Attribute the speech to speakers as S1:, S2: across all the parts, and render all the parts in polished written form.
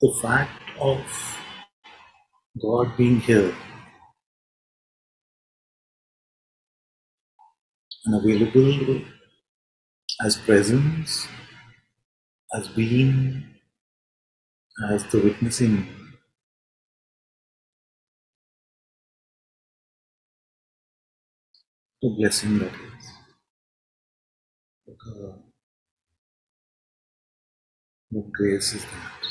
S1: the fact of God being here and available as presence, as being, as the witnessing, the blessing that is. What grace is that?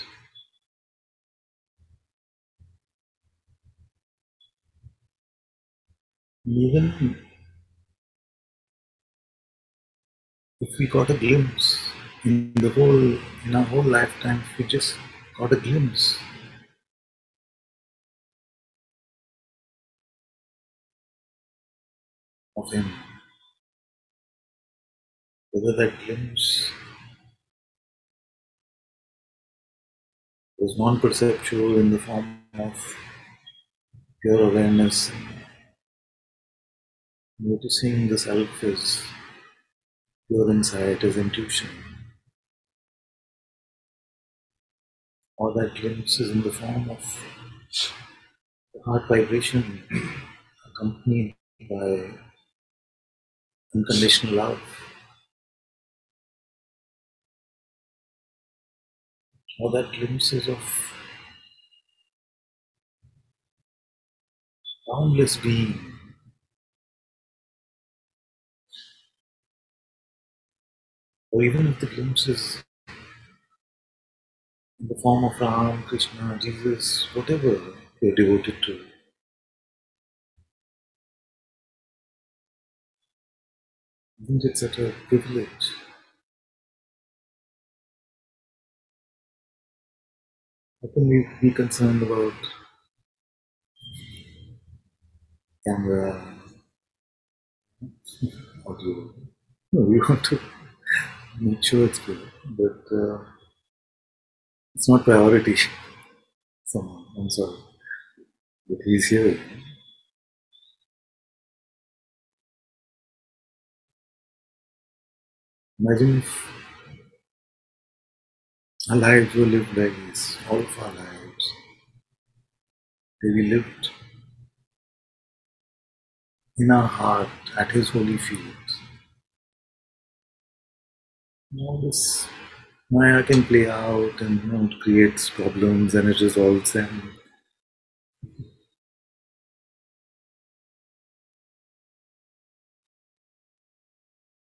S1: Even if we got a glimpse in our whole lifetime, if we just got a glimpse of Him, whether that glimpse was non-perceptual in the form of pure awareness, noticing the self as pure insight, as intuition, or that glimpse is in the form of the heart vibration accompanied by unconditional love, or that glimpses of boundless being, or even if the glimpse is in the form of Ram, Krishna, Jesus, whatever you're devoted to, I think it's such a privilege. How can we be concerned about camera, audio? No, we want to make sure it's good, but it's not priority. Someone, I'm sorry, but he's here. Imagine if our lives were lived like this, all of our lives, where we lived in our heart at His holy feet. All this Maya can play out and it creates problems and it resolves them.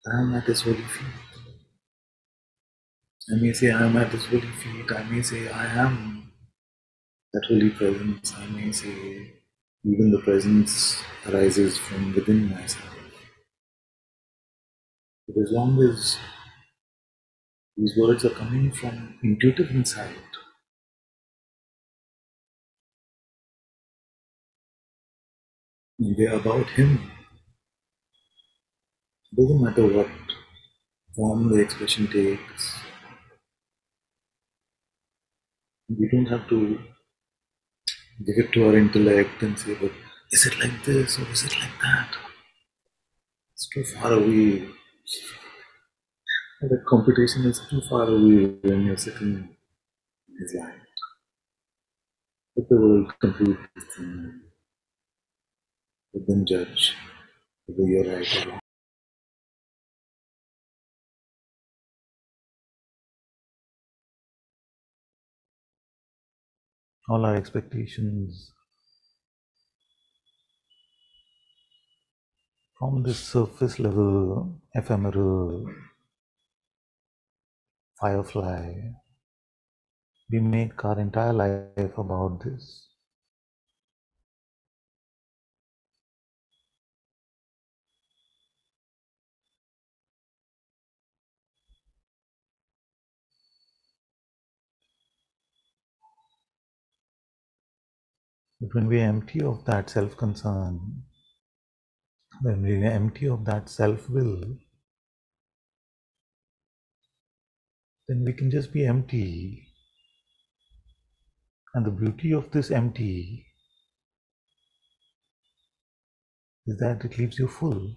S1: I am at His holy feet. I may say I am at His holy feet. I may say I am that holy presence. I may say even the presence arises from within myself. But as long as these words are coming from intuitive insight, and they are about Him, it doesn't matter what form the expression takes. We don't have to give it to our intellect and say, but is it like this or is it like that? It's too far away. The computation is too far away when you're sitting in His light. Let the world complete this thing. Let them judge whether you're right or wrong. All our expectations from this surface level, ephemeral firefly, we make our entire life about this. But when we are empty of that self-concern, when we are empty of that self-will, then we can just be empty. And the beauty of this empty is that it leaves you full.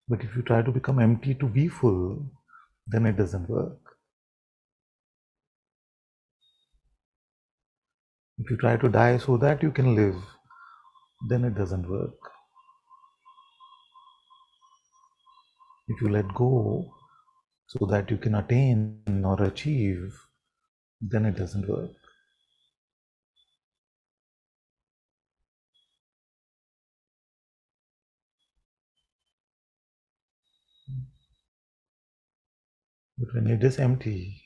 S1: But if you try to become empty to be full, then it doesn't work. If you try to die so that you can live, then it doesn't work. If you let go so that you can attain or achieve, then it doesn't work. But when it is empty,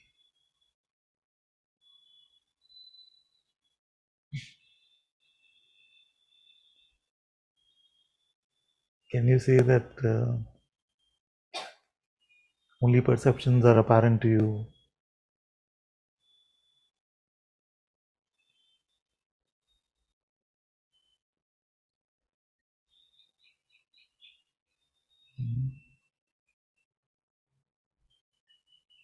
S1: can you say that only perceptions are apparent to you?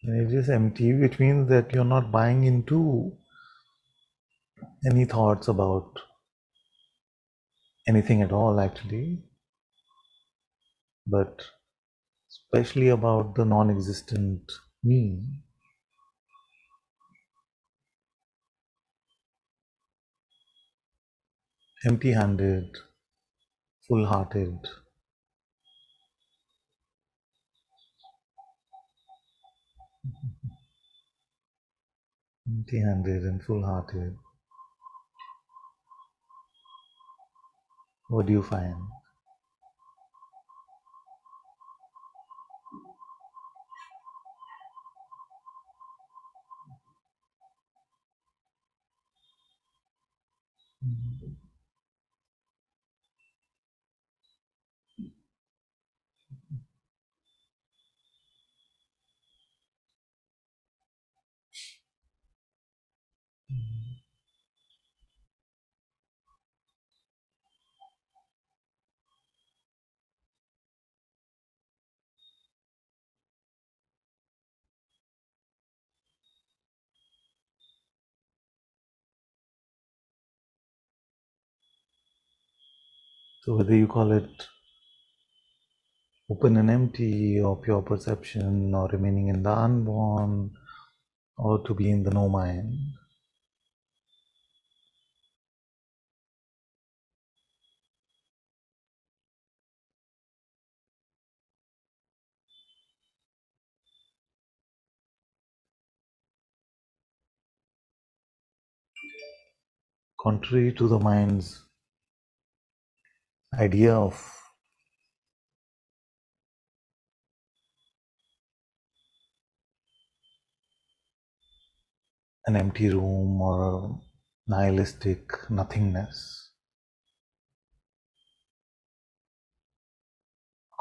S1: When it is empty, which means that you're not buying into any thoughts about anything at all, actually, but especially about the non existent me. Empty handed, full hearted, empty handed and full hearted. What do you find? So, whether you call it open and empty, or pure perception, or remaining in the unborn, or to be in the no mind, contrary to the mind's idea of an empty room or a nihilistic nothingness,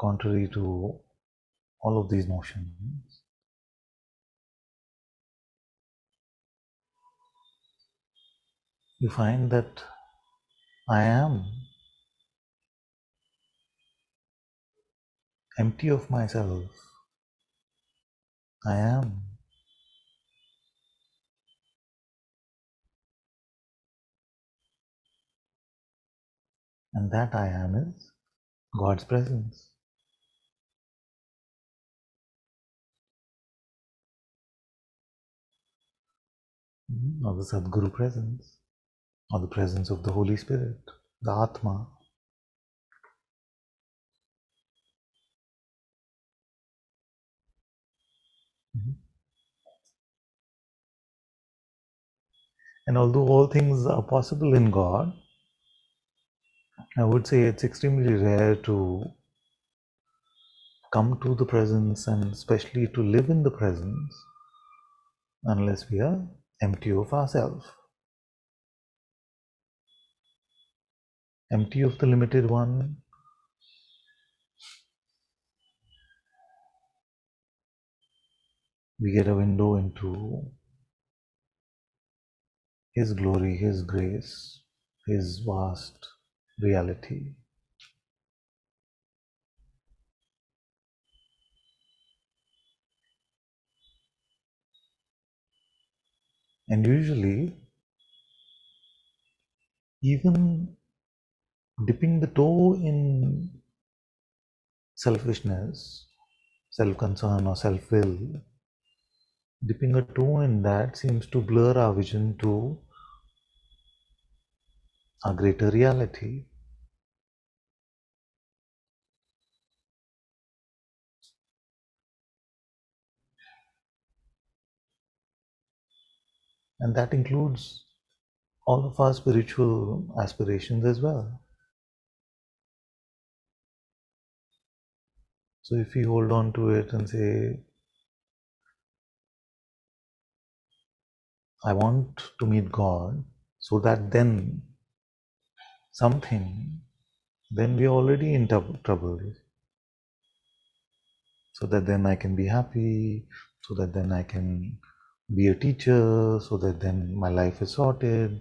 S1: contrary to all of these notions, you find that I am empty of myself. I am. And that I am is God's presence, or the Sadguru presence, or the presence of the Holy Spirit, the Atma. And although all things are possible in God, I would say it's extremely rare to come to the presence and especially to live in the presence unless we are empty of ourselves, empty of the limited one, we get a window into His glory, His grace, His vast reality. And usually, even dipping the toe in selfishness, self-concern or self-will, dipping a toe in that seems to blur our vision to a greater reality. And that includes all of our spiritual aspirations as well. So if we hold on to it and say, I want to meet God, so that then something, then we're already in trouble. So that then I can be happy, so that then I can be a teacher, so that then my life is sorted.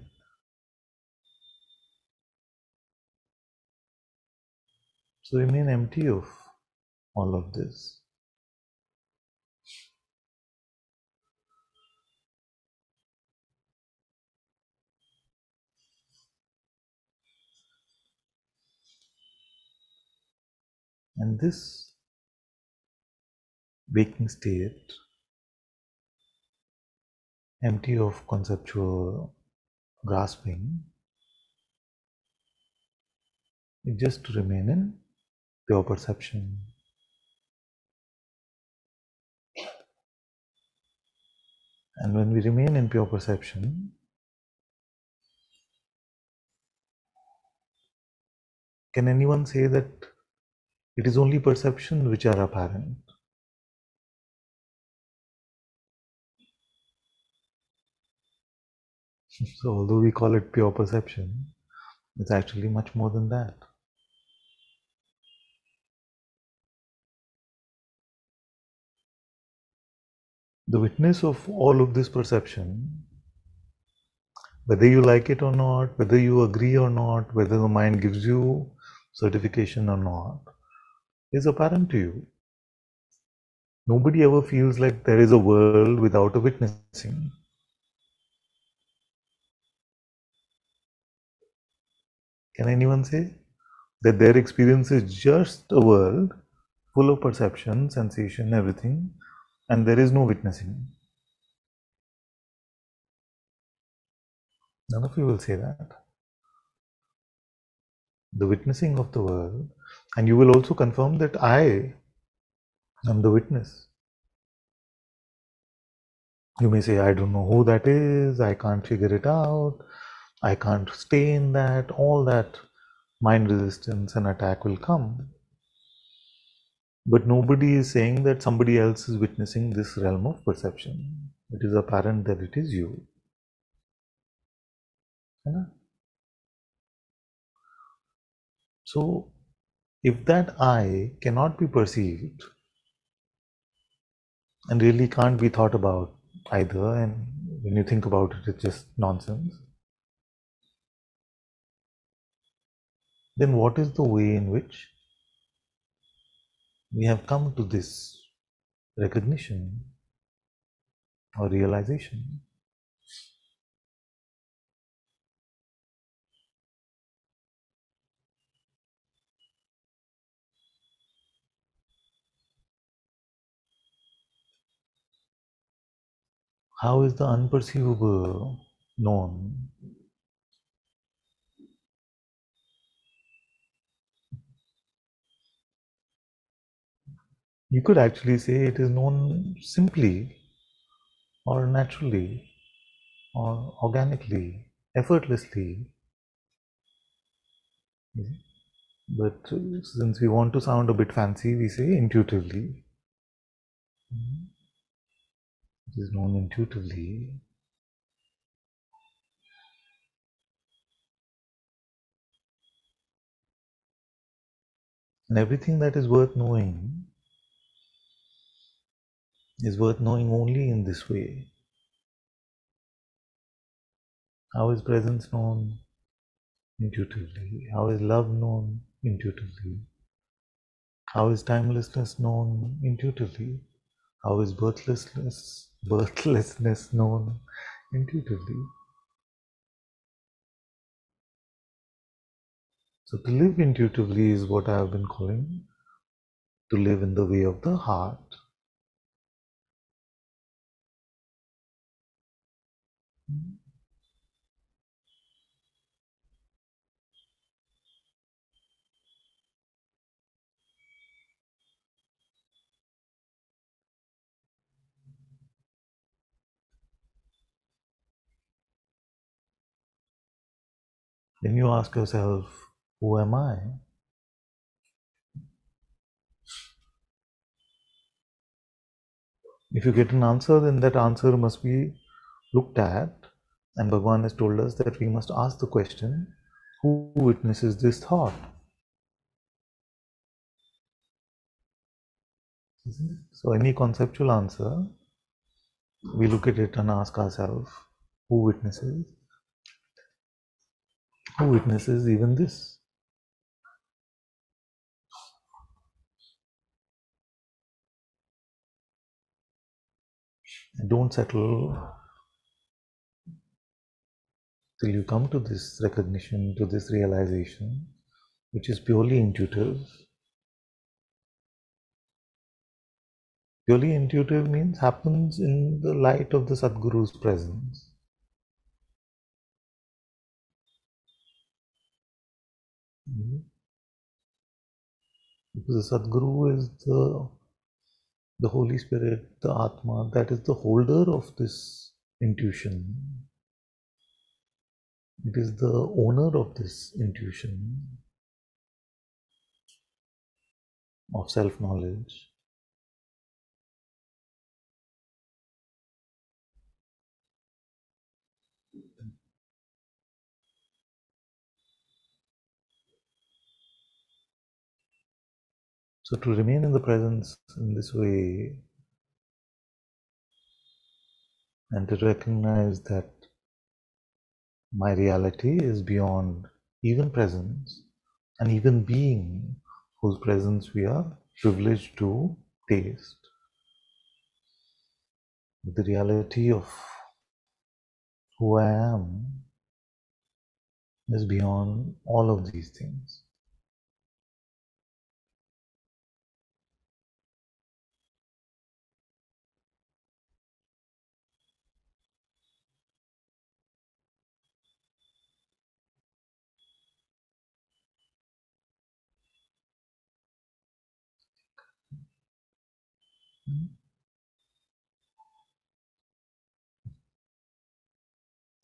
S1: So remain empty of all of this. And this waking state, empty of conceptual grasping, is just to remain in pure perception. And when we remain in pure perception, can anyone say that it is only perception which are apparent? So although we call it pure perception, it's actually much more than that. The witness of all of this perception, whether you like it or not, whether you agree or not, whether the mind gives you certification or not, is apparent to you. Nobody ever feels like there is a world without a witnessing. Can anyone say that their experience is just a world full of perception, sensation, everything, and there is no witnessing? None of you will say that. The witnessing of the world, and you will also confirm that I am the witness. You may say, I don't know who that is, I can't figure it out, I can't stay in that, all that mind resistance and attack will come. But nobody is saying that somebody else is witnessing this realm of perception. It is apparent that it is you. Yeah? So, if that I cannot be perceived and really can't be thought about either, and when you think about it, it's just nonsense, then what is the way in which we have come to this recognition or realization? How is the unperceivable known? You could actually say it is known simply or naturally or organically, effortlessly. But since we want to sound a bit fancy, we say intuitively. It is known intuitively. And everything that is worth knowing only in this way. How is presence known? Intuitively. How is love known? Intuitively. How is timelessness known? Intuitively. How is birthlessness known? Intuitively. So to live intuitively is what I have been calling to live in the way of the heart. Then you ask yourself, who am I? If you get an answer, then that answer must be looked at. And Bhagavan has told us that we must ask the question, who witnesses this thought? Isn't it? So any conceptual answer, we look at it and ask ourselves, who witnesses? Who witnesses even this? And don't settle till you come to this recognition, to this realization, which is purely intuitive. Purely intuitive means happens in the light of the Sadguru's presence. Because the Sadguru is the Holy Spirit, the Atma, that is the holder of this intuition. It is the owner of this intuition of self-knowledge. So to remain in the presence in this way and to recognize that my reality is beyond even presence and even being whose presence we are privileged to taste. The reality of who I am is beyond all of these things.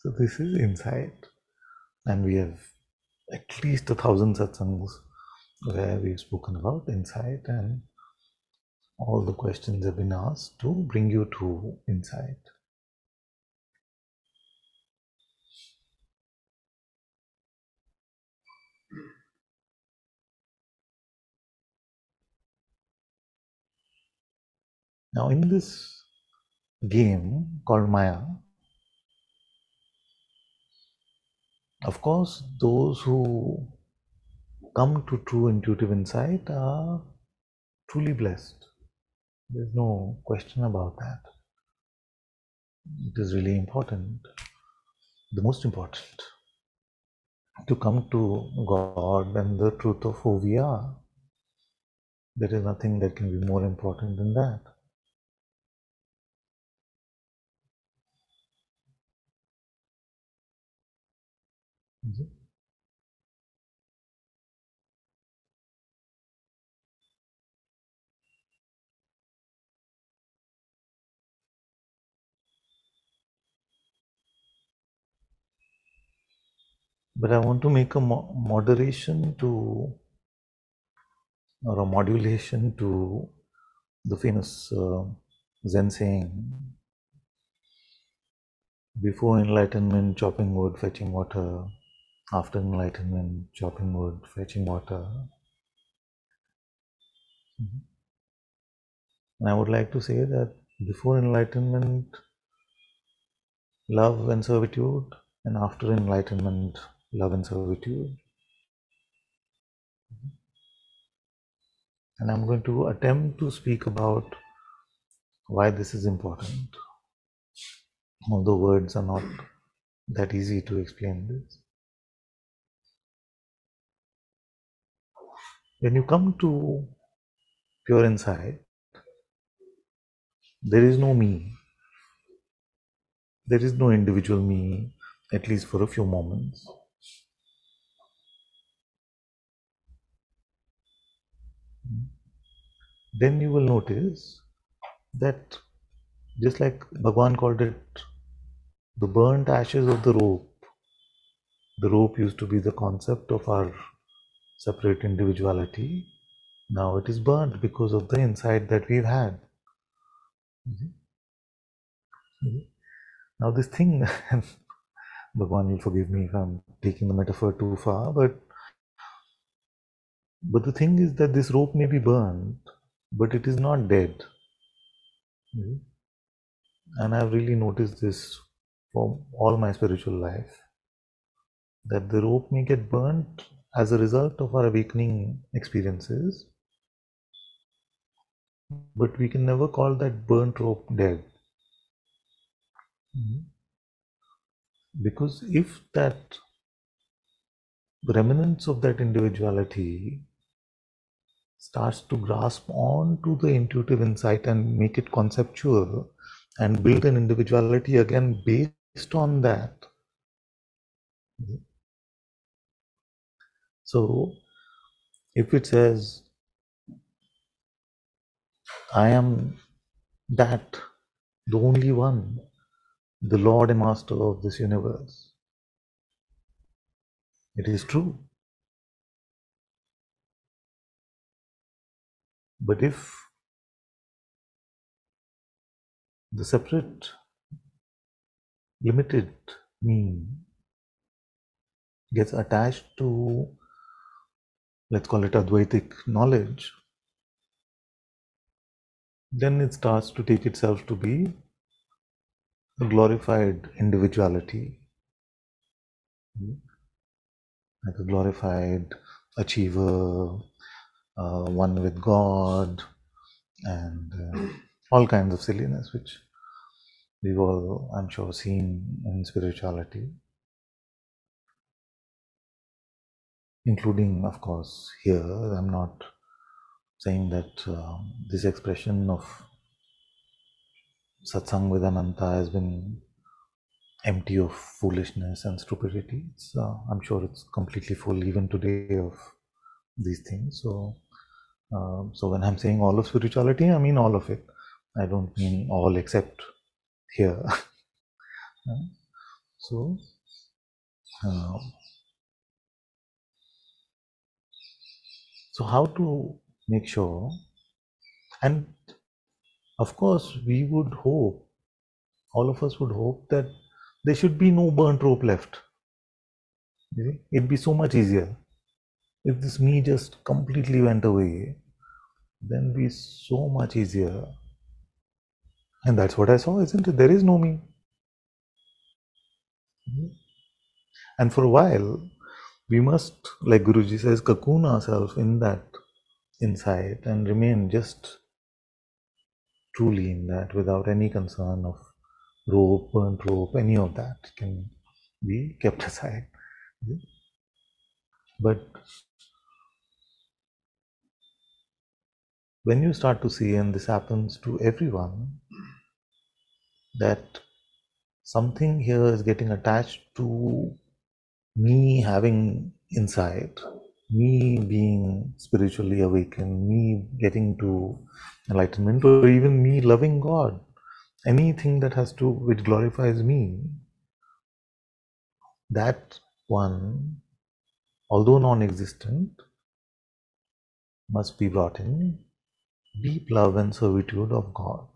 S1: So this is insight, and we have at least 1,000 satsangs where we've spoken about insight, and all the questions have been asked to bring you to insight. Now in this game called Maya, of course, those who come to true intuitive insight are truly blessed. There's no question about that. It is really important, the most important, to come to God and the truth of who we are. There is nothing that can be more important than that. But I want to make a moderation to, or a modulation to the famous Zen saying, before enlightenment, chopping wood, fetching water. After enlightenment, chopping wood, fetching water. And I would like to say that before enlightenment, love and servitude, and after enlightenment, love and servitude. And I'm going to attempt to speak about why this is important. Although words are not that easy to explain this. When you come to pure insight, there is no me. There is no individual me, at least for a few moments. Then you will notice that just like Bhagwan called it the burnt ashes of the rope. The rope used to be the concept of our separate individuality. Now it is burnt because of the insight that we've had. Now this thing, Bhagwan, you'll forgive me if I'm taking the metaphor too far, but the thing is that this rope may be burnt, but it is not dead. And I've really noticed this for all my spiritual life, that the rope may get burnt as a result of our awakening experiences, but we can never call that burnt rope dead. Because if that remnants of that individuality starts to grasp on to the intuitive insight and make it conceptual and build an individuality again based on that. So if it says, I am that, the only one, the Lord and Master of this universe, it is true. But if the separate, limited me gets attached to, let's call it Advaitic knowledge, then it starts to take itself to be a glorified individuality, like a glorified achiever, one with God, and all kinds of silliness, which we've all, I'm sure, seen in spirituality, including, of course, here. I'm not saying that this expression of Satsang with Ananta has been empty of foolishness and stupidity. I'm sure it's completely full even today of these things. So when I'm saying all of spirituality, I mean all of it. I don't mean all except here. So how to make sure, and of course we would hope, all of us would hope that there should be no burnt rope left. It'd be so much easier if this me just completely went away. Then it'd be so much easier. And that's what I saw, isn't it? There is no me. And for a while, we must, like Guruji says, cocoon ourselves in that insight and remain just truly in that without any concern of rope, burnt rope, any of that can be kept aside. But when you start to see, and this happens to everyone, that something here is getting attached to me having insight, me being spiritually awakened, me getting to enlightenment, or even me loving God, anything that has to, which glorifies me, that one, although non-existent, must be brought in deep love and servitude of God.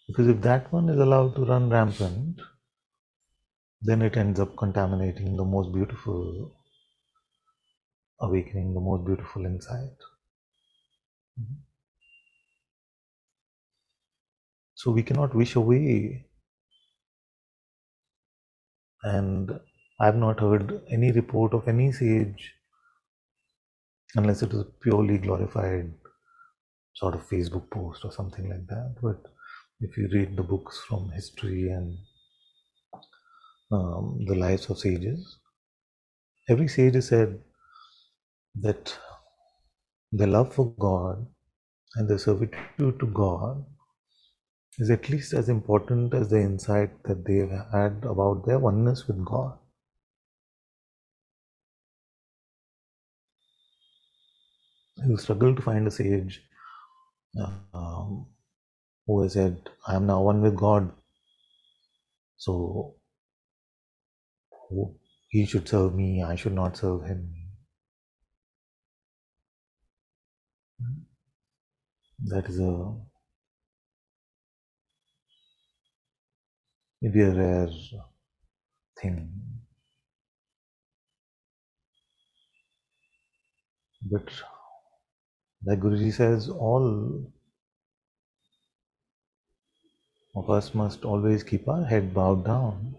S1: Because if that one is allowed to run rampant, then it ends up contaminating the most beautiful awakening, the most beautiful insight. So we cannot wish away. And I've not heard any report of any sage, unless it is a purely glorified sort of Facebook post or something like that. But if you read the books from history and the lives of sages, Every sage has said that the love for God and the servitude to God is at least as important as the insight that they've had about their oneness with God. You struggle to find a sage um, who has said, I am now one with God, so he should serve me, I should not serve him. That is maybe a rare thing. But like Guruji says, all of us must always keep our head bowed down.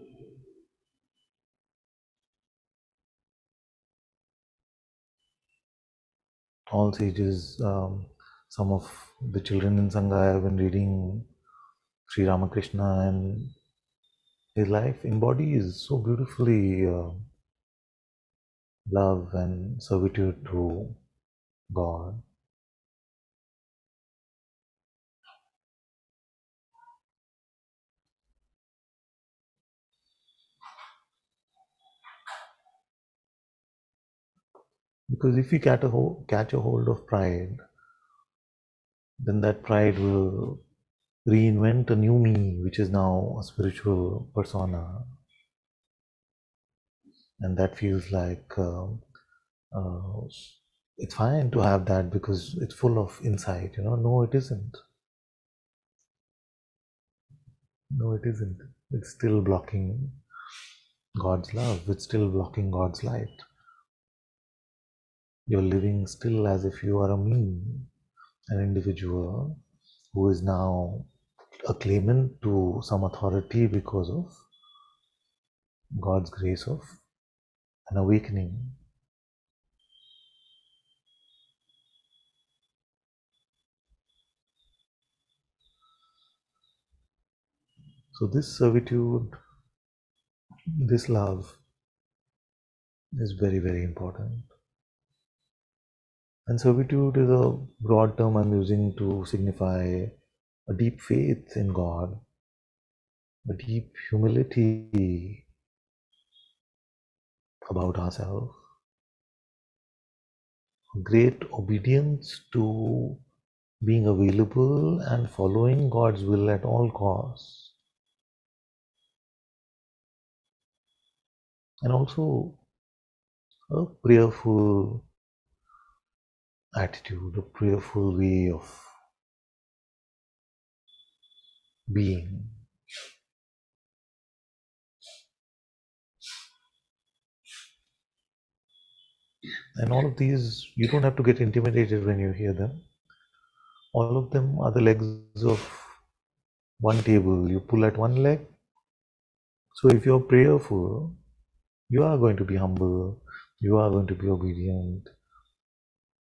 S1: All sages, some of the children in Sangha have been reading Sri Ramakrishna, and his life embodies so beautifully love and servitude to God. Because if we catch a hold of pride, then that pride will reinvent a new me, which is now a spiritual persona. And that feels like uh, it's fine to have that because it's full of insight. No, it isn't. No, it isn't. It's still blocking God's love. It's still blocking God's light. You're living still as if you are a me, an individual who is now a claimant to some authority because of God's grace of an awakening. So, this servitude, this love is very, very important. And servitude is a broad term I'm using to signify a deep faith in God, a deep humility about ourselves, great obedience to being available and following God's will at all costs, and also a prayerful attitude, a prayerful way of being. And all of these, you don't have to get intimidated when you hear them. All of them are the legs of one table. You pull at one leg. So if you're prayerful, you are going to be humble, you are going to be obedient,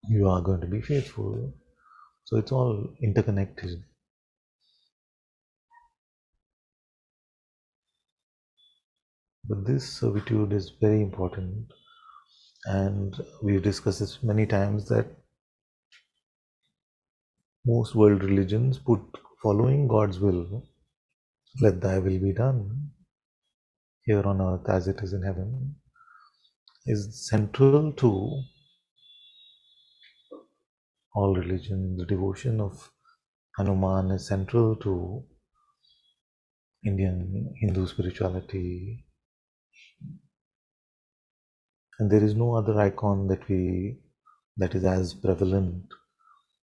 S1: you are going to be faithful. So it's all interconnected. But this servitude is very important. And we've discussed this many times that most world religions put following God's will, let thy will be done here on earth as it is in heaven, is central to all religion. The devotion of Hanuman is central to Indian Hindu spirituality. And there is no other icon that is as prevalent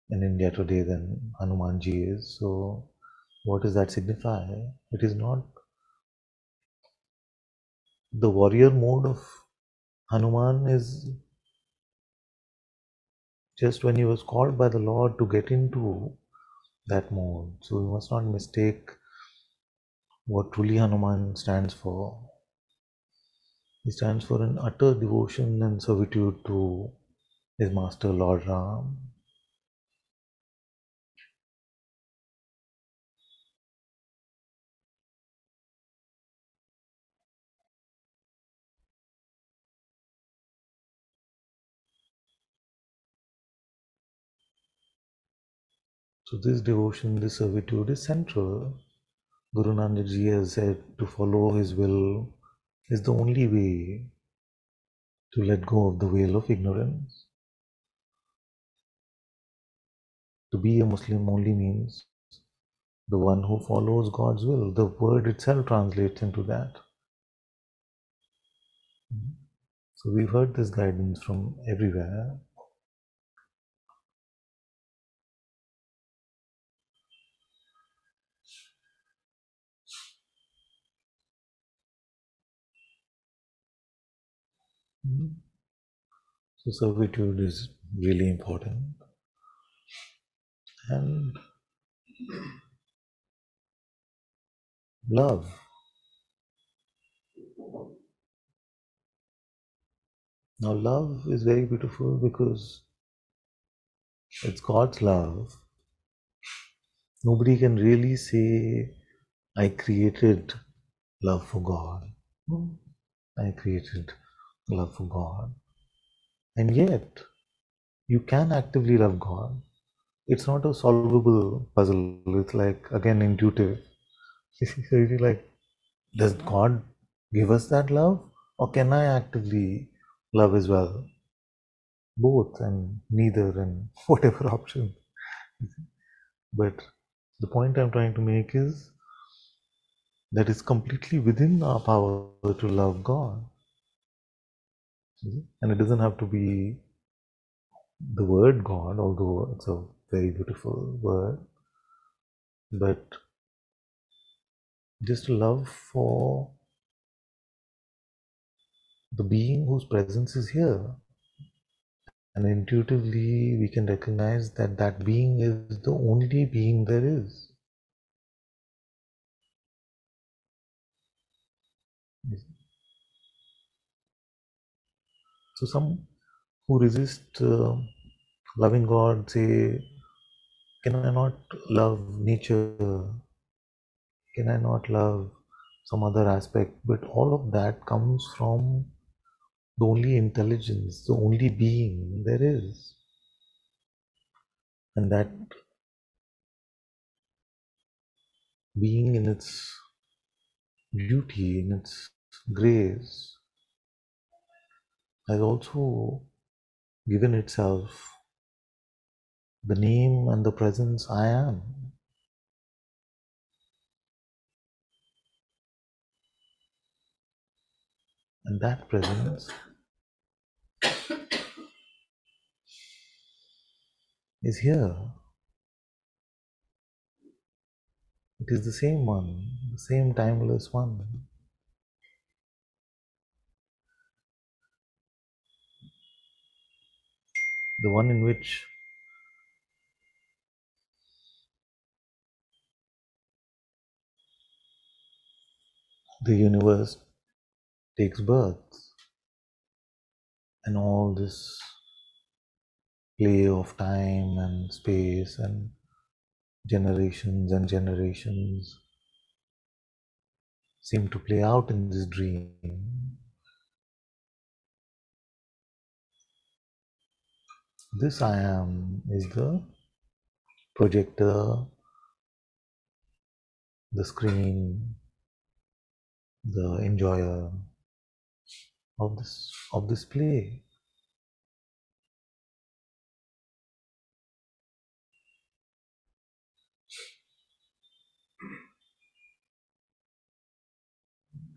S1: in India today than Hanumanji is. So what does that signify? It is not the warrior mode of Hanuman is just when he was called by the Lord to get into that mode. So we must not mistake what truly Hanuman stands for. He stands for an utter devotion and servitude to his master Lord Ram. So this devotion, this servitude is central. Guru Nanak Ji has said to follow his will is the only way to let go of the veil of ignorance. To be a Muslim only means the one who follows God's will. The word itself translates into that. So we've heard this guidance from everywhere. So servitude is really important. And love. Now love is very beautiful because it's God's love. Nobody can really say, I created love for God. I created love for God. And yet, you can actively love God. It's not a solvable puzzle. It's like, again, intuitive. So you're like, does God give us that love? Or can I actively love as well? Both and neither and whatever option. But the point I'm trying to make is that it's completely within our power to love God. And it doesn't have to be the word God, although it's a very beautiful word, but just love for the being whose presence is here. And intuitively, we can recognize that that being is the only being there is. So, some who resist loving God say, can I not love nature? Can I not love some other aspect? But all of that comes from the only intelligence, the only being there is. And that being in its beauty, in its grace, has also given itself the name and the presence I am. And that presence is here. It is the same one, the same timeless one. The one in which the universe takes birth, and all this play of time and space and generations seem to play out in this dream. This I am is the projector, the screen, the enjoyer of this play.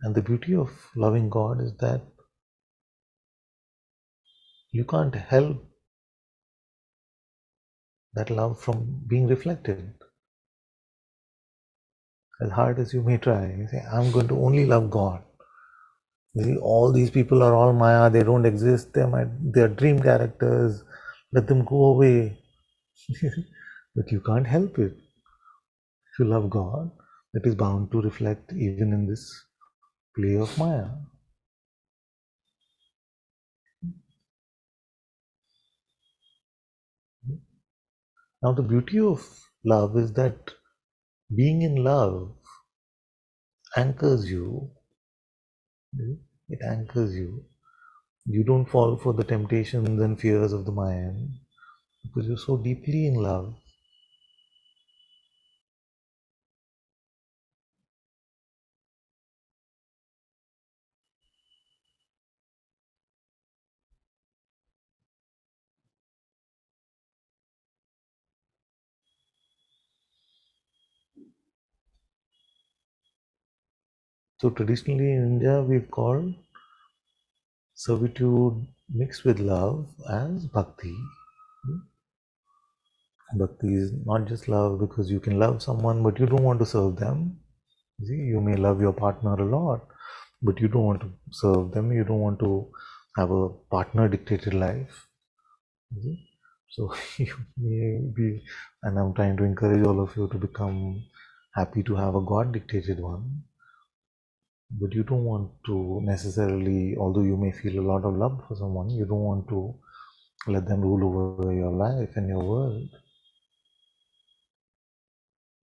S1: And the beauty of loving God is that you can't help that love from being reflected. As hard as you may try, you say, I'm going to only love God. You see, all these people are all Maya, they don't exist, they're dream characters, let them go away. But you can't help it. If you love God, it is bound to reflect even in this play of Maya. Now, the beauty of love is that being in love anchors you. It anchors you. You don't fall for the temptations and fears of the mind because you're so deeply in love. So traditionally in India, we've called servitude mixed with love as bhakti. Bhakti is not just love because you can love someone but you don't want to serve them. See, you may love your partner a lot, but you don't want to serve them. You don't want to have a partner dictated life. See? So you may be, and I'm trying to encourage all of you to become happy to have a God dictated one. But you don't want to necessarily, although you may feel a lot of love for someone, you don't want to let them rule over your life and your world.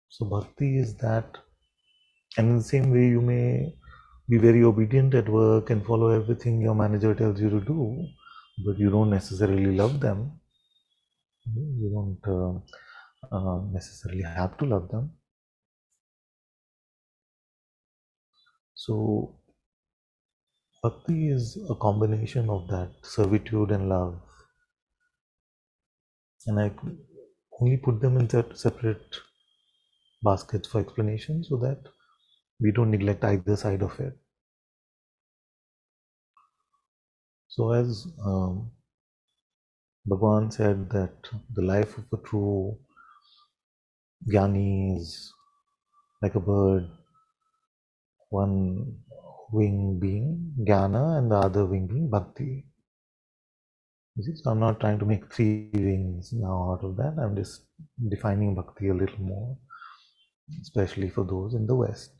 S1: So bhakti is that, and in the same way, you may be very obedient at work and follow everything your manager tells you to do, but you don't necessarily love them. You don't necessarily have to love them. So bhakti is a combination of that servitude and love, and I only put them in separate baskets for explanation so that we don't neglect either side of it. So as Bhagavan said that the life of a true jnani is like a bird, one wing being jnana and the other wing being bhakti. You see, so I'm not trying to make three wings now out of that. I'm just defining bhakti a little more, especially for those in the West.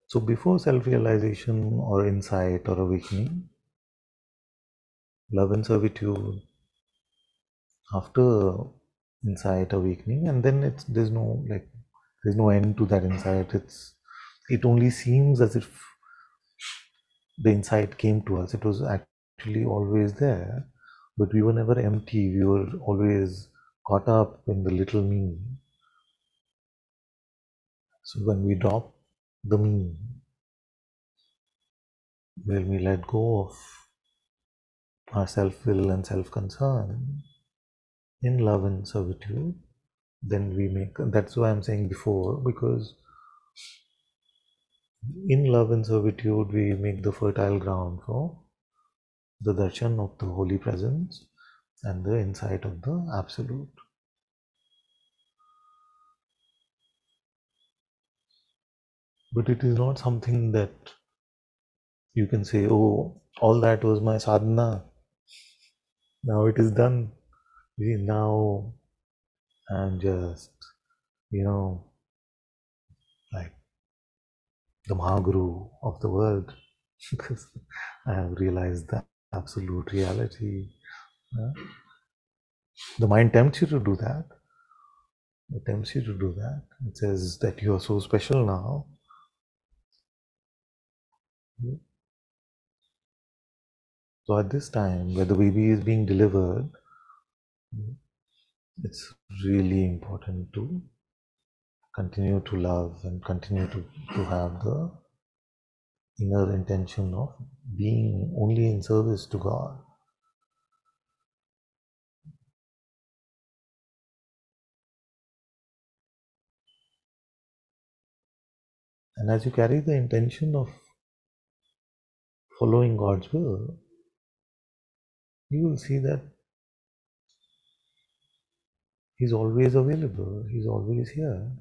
S1: So before self-realization or insight or awakening, love and servitude, after insight awakening, and then there's no end to that insight. It only seems as if the insight came to us. It was actually always there, but we were never empty. We were always caught up in the little me. So when we drop the me, when we let go of our self-will and self-concern in love and servitude, then we make, that's why I'm saying before, because in love and servitude we make the fertile ground for the darshan of the holy presence and the insight of the absolute. But it is not something that you can say, oh, all that was my sadhana, now it is done. Now I'm just, you know, like the Mahaguru of the world because I have realized the absolute reality. The mind tempts you to do that. It tempts you to do that. It says that you are so special now. So at this time, where the baby is being delivered, it's really important to continue to love and continue to have the inner intention of being only in service to God. And as you carry the intention of following God's will, you will see that He's always available, He's always here.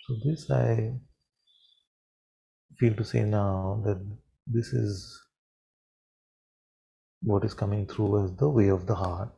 S1: So, this I feel to say now that this is what is coming through as the way of the heart.